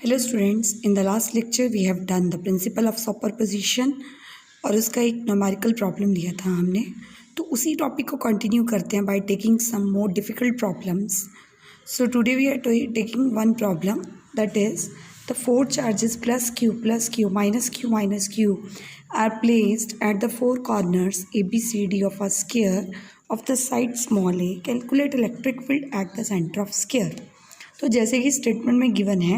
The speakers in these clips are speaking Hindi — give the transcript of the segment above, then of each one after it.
Hello students, in the last lecture we have done the principle of superposition और उसका एक न्यूमेरिकल प्रॉब्लम लिया था हमने। तो उसी टॉपिक को कंटिन्यू करते हैं by taking some more difficult problems. So today we are taking one problem that is the four charges plus Q minus Q are placed at the four corners ABCD of a square of the side small a। Calculate electric field at the centre of square. तो जैसे कि स्टेटमेंट में गिवन है,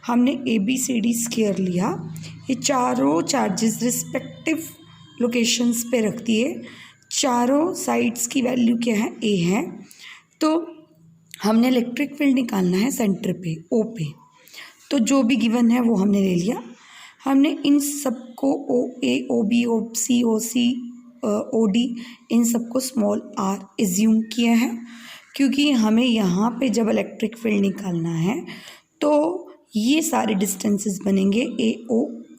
हमने ABCD स्क्वायर लिया, ये चारों चार्जेस रिस्पेक्टिव लोकेशंस पे रख दिए, चारों साइड्स की वैल्यू क्या है, A है। तो हमने इलेक्ट्रिक फील्ड निकालना है सेंटर पे O पे। तो जो भी गिवन है वो हमने ले लिया। हमने इन सबको OA OB OC OC OD इन सबको स्मॉल r एज्यूम किया है, क्योंकि हमें यहाँ पे जब इलेक्ट्रिक फील्ड निकालना है तो ये सारे डिस्टेंसेस बनेंगे AO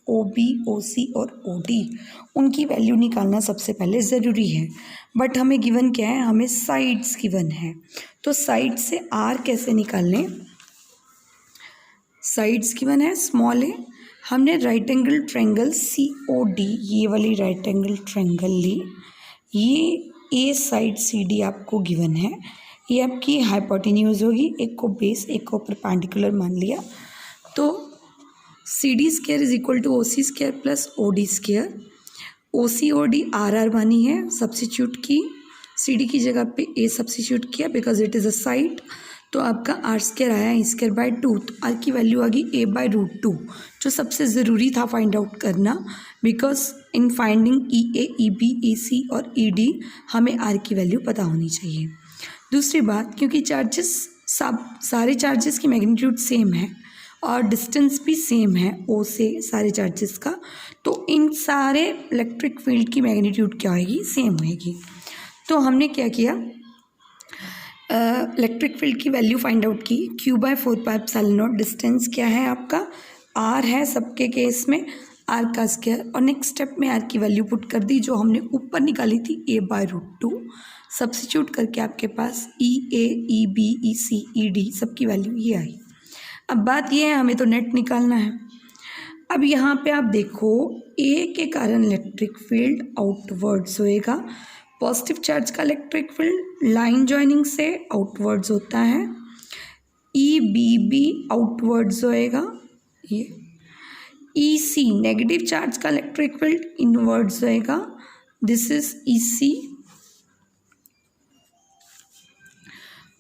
OB OC और OD, उनकी वैल्यू निकालना सबसे पहले ज़रूरी है। बट हमें गिवन क्या है, हमें साइड्स गिवन है। तो साइड से R कैसे निकालने, साइड्स गिवन है स्मॉल a, हमने राइट एंगल ट्रायंगल COD, ये वाली राइट एंगल ट्रायंगल ली, ये A साइड CD आपको गिवन है, ये आपकी हाइपोटेन्यूज होगी, एक को बेस एक को परपेंडिकुलर मान लिया। तो CD square is equal to OC square plus OD square. OC OD RR मानी है, सब्सिट्यूट की, CD की जगह पे A सब्सिट्यूट किया because it is a side. तो आपका R स्क्वायर आया E स्क्वायर बाय 2, तो R की वैल्यू आ गई A बाय √2, जो सबसे ज़रूरी था फाइंड आउट करना, because in finding EA EB EC और ED हमें R की वैल्यू पता होनी चाहिए। दूसरी बात, क्योंकि चार्जेस सारे चार्जेस की मैग्नीट्यूड सेम है और डिस्टेंस भी सेम है O से सारे चार्जेस का, तो इन सारे इलेक्ट्रिक फील्ड की मैग्नीट्यूड क्या होगी, सेम होगी। तो हमने क्या किया, इलेक्ट्रिक फील्ड की वैल्यू फाइंड आउट की, Q/4πε0। डिस्टेंस क्या है आपका, R है सबके केस में, R का स्क्वायर, और नेक्स्ट स्टेप में R की वैल्यू पुट कर दी जो हमने ऊपर निकाली थी A बाय √2। सब्सिट्यूट करके आपके पास EA EB EC ED सबकी वैल्यू ये आई। अब बात ये है, हमें तो नेट निकालना है। अब यहाँ पे आप देखो, A के कारण इलेक्ट्रिक फील्ड आउटवर्ड्स होएगा। पॉजिटिव चार्ज का इलेक्ट्रिक फील्ड लाइन जॉइनिंग से आउटवर्ड्स होता है। EB भी आउटवर्ड्स होएगा। ये EC नेगेटिव चार्ज का इलेक्ट्रिक फील्ड इनवर्ड्स होएगा। This is EC।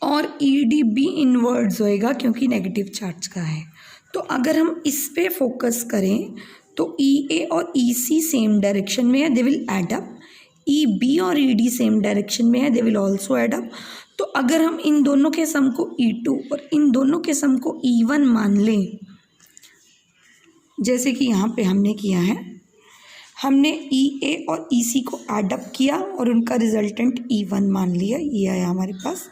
और ED भी इनवर्ड्स होएगा क्योंकि नेगेटिव चार्ज का है। तो अगर हम इस पे फोकस करें तो EA और EC सेम डायरेक्शन में है, they will add up. EB और ED सेम डायरेक्शन में है, they will also add up. तो अगर हम इन दोनों के सम को E2 और इन दोनों के सम को E1 मान लें, जैसे कि यहाँ पे हमने किया है, हमने EA और EC को एड अप किया और उनका रिजल्टेंट E1 मान लिया, ये आया हमारे पास।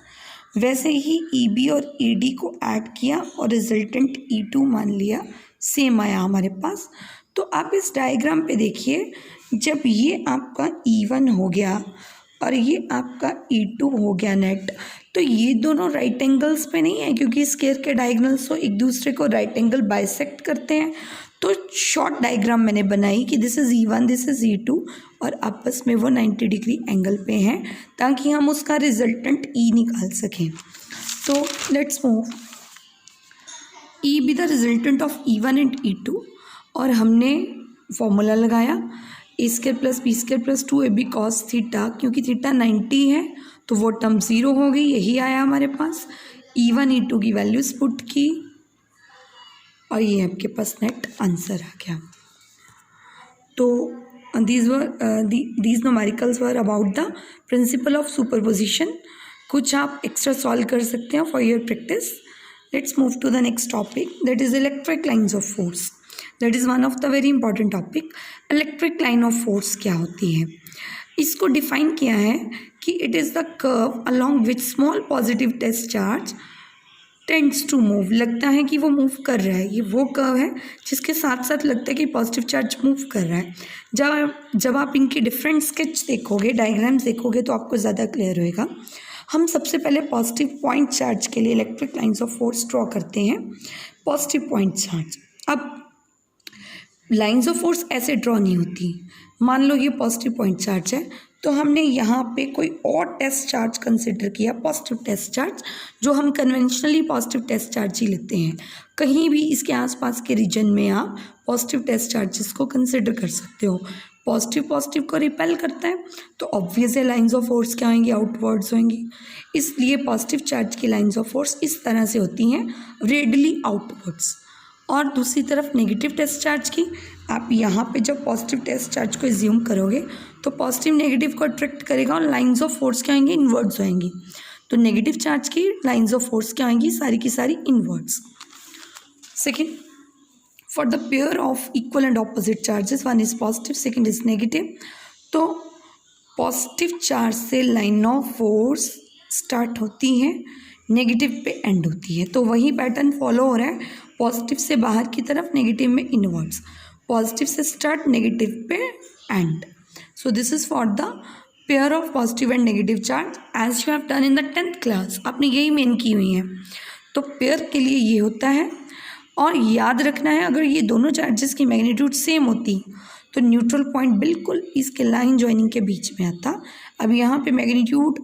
वैसे ही EB और ED को ऐड किया और रिजल्टेंट E2 मान लिया, सेम आया हमारे पास। तो आप इस डायग्राम पे देखिए, जब ये आपका E1 हो गया और ये आपका E2 हो गया नेट, तो ये दोनों राइट एंगल्स पे नहीं है, क्योंकि स्क्वायर के डायगोनल्स तो एक दूसरे को राइट एंगल बाइसेक्ट करते हैं। तो शॉर्ट डायग्राम मैंने बनाई कि this is E1 this is E2 और आपस में वो 90 डिग्री एंगल पे हैं, ताकि हम उसका रिजल्टेंट E निकाल सकें। तो let's move, E be the resultant of E1 and E2, और हमने फॉर्मूला लगाया A square plus B square plus 2AB cos theta, क्योंकि थीटा 90 है तो वो टर्म 0 हो गई, यही आया हमारे पास। E1 E2 की वैल्यूज पुट की और ये आपके पास नेट आंसर आ गया। तो these numericals were about the principle of superposition। कुछ आप एक्स्ट्रा सॉल्व कर सकते हैं for your practice. Let's move to the next topic, that is electric lines of force. That is one of the very important topic. Electric line of force क्या होती है, इसको डिफाइन किया है कि it is the curve along which small positive test charge tends to move. लगता है कि वो मूव कर रहा है, ये वो कर्व है जिसके साथ साथ लगता है कि पॉजिटिव चार्ज मूव कर रहा है। जब आप इनके डिफरेंट स्केच देखोगे, डायग्राम्स देखोगे, तो आपको ज़्यादा क्लियर होएगा। हम सबसे पहले पॉजिटिव पॉइंट चार्ज के लिए electric lines of force draw करते हैं। Positive point charge. अब लाइंस ऑफ फोर्स ऐसे ड्रॉ नहीं होती। मान लो ये पॉजिटिव पॉइंट चार्ज है, तो हमने यहाँ पे कोई और टेस्ट चार्ज कंसिडर किया, पॉजिटिव टेस्ट चार्ज, जो हम कन्वेंशनली पॉजिटिव टेस्ट चार्ज ही लेते हैं। कहीं भी इसके आसपास के रीजन में आप पॉजिटिव टेस्ट चार्जेस को कंसिडर कर सकते हो। पॉजिटिव पॉजिटिव को रिपेल करता है, तो ऑब्वियस है लाइंस ऑफ फोर्स क्या होंगी, आउटवर्ड्स होंगी। इसलिए पॉजिटिव चार्ज की लाइंस ऑफ फोर्स इस तरह से होती हैं, रेडियली आउटवर्ड्स। और दूसरी तरफ नेगेटिव टेस्ट चार्ज की, आप यहाँ पे जब पॉजिटिव टेस्ट चार्ज को एज्यूम करोगे तो पॉजिटिव नेगेटिव को अट्रैक्ट करेगा और लाइंस ऑफ फोर्स क्या होंगी, इनवर्ड्स होंगी। तो नेगेटिव चार्ज की लाइंस ऑफ फोर्स क्या होंगी, सारी की सारी inwards. Second, for the pair of equal and opposite charges, one is positive second is negative, तो पॉजिटिव चार्ज से लाइन ऑफ फोर्स स्टार्ट होती है, नेगेटिव पे एंड होती है। तो वही पैटर्न फॉलो हो रहा है, पॉजिटिव से बाहर की तरफ, नेगेटिव में इनवर्ड्स, पॉजिटिव से स्टार्ट, नेगेटिव पे end. So this is for the pair of positive and negative charge as you have done in the 10th class. आपने यही मेन की हुई है। तो पेयर के लिए ये होता है, और याद रखना है अगर ये दोनों चार्जेस की मैग्नीट्यूड सेम होती तो न्यूट्रल पॉइंट बिल्कुल इसके लाइन जॉइनिंग के बीच में आता। अब यहाँ पे मैग्नीट्यूड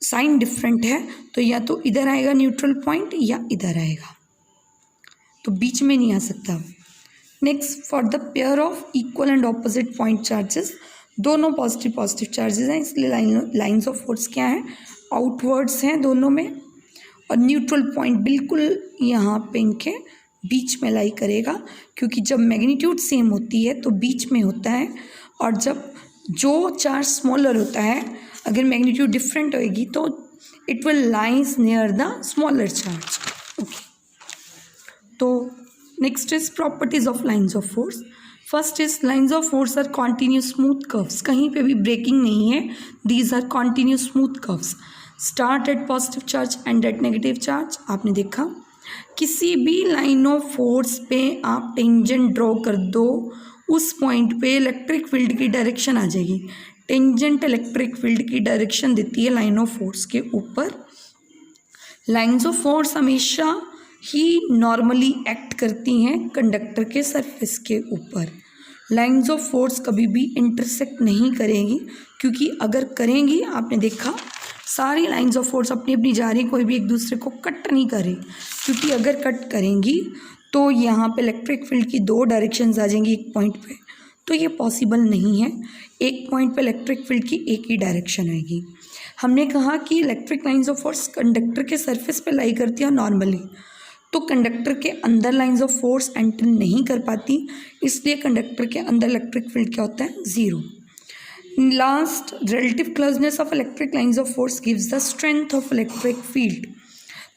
साइन डिफरेंट है, तो या तो इधर आएगा न्यूट्रल पॉइंट या इधर आएगा, तो बीच में नहीं आ सकता। Next, for the pair of equal and opposite point charges, दोनों पॉजिटिव पॉजिटिव चार्जेस हैं, इसलिए लाइंस ऑफ फोर्स क्या है, आउटवर्ड्स हैं दोनों में, और न्यूट्रल पॉइंट बिल्कुल यहाँ पे इनके बीच में लाई करेगा, क्योंकि जब मैग्नीट्यूड सेम होती है तो बीच में होता है, और जब जो चार्ज स्मॉलर होता है, अगर मैग्नीट्यूड डिफरेंट होएगी तो it will lies near the smaller charge. Okay, तो next is properties of lines of force. First is lines of force are continuous smooth curves, कहीं पे भी ब्रेकिंग नहीं है, these are continuous smooth curves, start at positive charge and at negative charge. आपने देखा किसी भी लाइन ऑफ फोर्स पे आप टेंजेंट ड्रॉ कर दो, उस पॉइंट पे इलेक्ट्रिक फील्ड की डायरेक्शन आ जाएगी। टेंजेंट इलेक्ट्रिक फील्ड की डायरेक्शन देती है लाइन ऑफ फोर्स के ऊपर। लाइंस ऑफ फोर्स हमेशा ही नॉर्मली एक्ट करती हैं कंडक्टर के सरफेस के ऊपर। लाइंस ऑफ फोर्स कभी भी इंटरसेक्ट नहीं करेंगी, क्योंकि अगर करेंगी, आपने देखा सारी लाइंस ऑफ फोर्स अपनी अपनी जा रही, कोई भी एक दूसरे को कट नहीं करे, क्योंकि अगर कट करेंगी तो यहाँ पे इलेक्ट्रिक फील्ड की दो डायरेक्शंस आ जाएंगी एक पॉइंट पे, तो ये पॉसिबल नहीं है। एक पॉइंट पे इलेक्ट्रिक फील्ड की एक ही डायरेक्शन आएगी। हमने कहा कि electric lines of force conductor के सरफेस पे लाई करती है नॉर्मली, तो कंडक्टर के अंदर लाइंस ऑफ फोर्स एंटर नहीं कर पाती, इसलिए कंडक्टर के अंदर इलेक्ट्रिक फील्ड क्या होता है, zero. Last, relative closeness of electric lines of force gives the strength of electric field.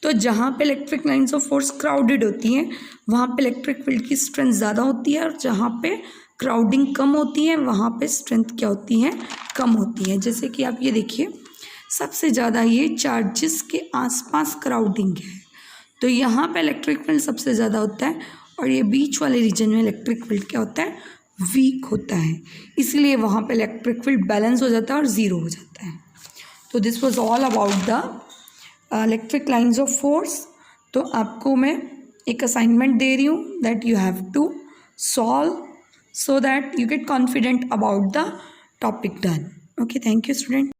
तो जहाँ पे electric lines of force crowded होती हैं, वहाँ पे इलेक्ट्रिक फील्ड की स्ट्रेंथ ज़्यादा होती है, और जहाँ पे क्राउडिंग कम होती है वहाँ पे स्ट्रेंथ क्या होती है, कम होती है। जैसे कि आप ये देखिए, सबसे ज़्यादा ये चार्जेस के आसपास क्राउडिंग है, तो यहाँ पे इलेक्ट्रिक फील्ड सबसे ज़्यादा होता है, और ये बीच वाले रीजन में इलेक्ट्रिक फील्ड क्या होता है, वीक होता है, इसलिए वहाँ पे इलेक्ट्रिक फील्ड बैलेंस हो जाता है और ज़ीरो हो जाता है। तो this was all about the electric lines of force. तो आपको मैं एक असाइनमेंट दे रही हूँ that you have to solve so that you get confident about the topic done. Okay, thank you student.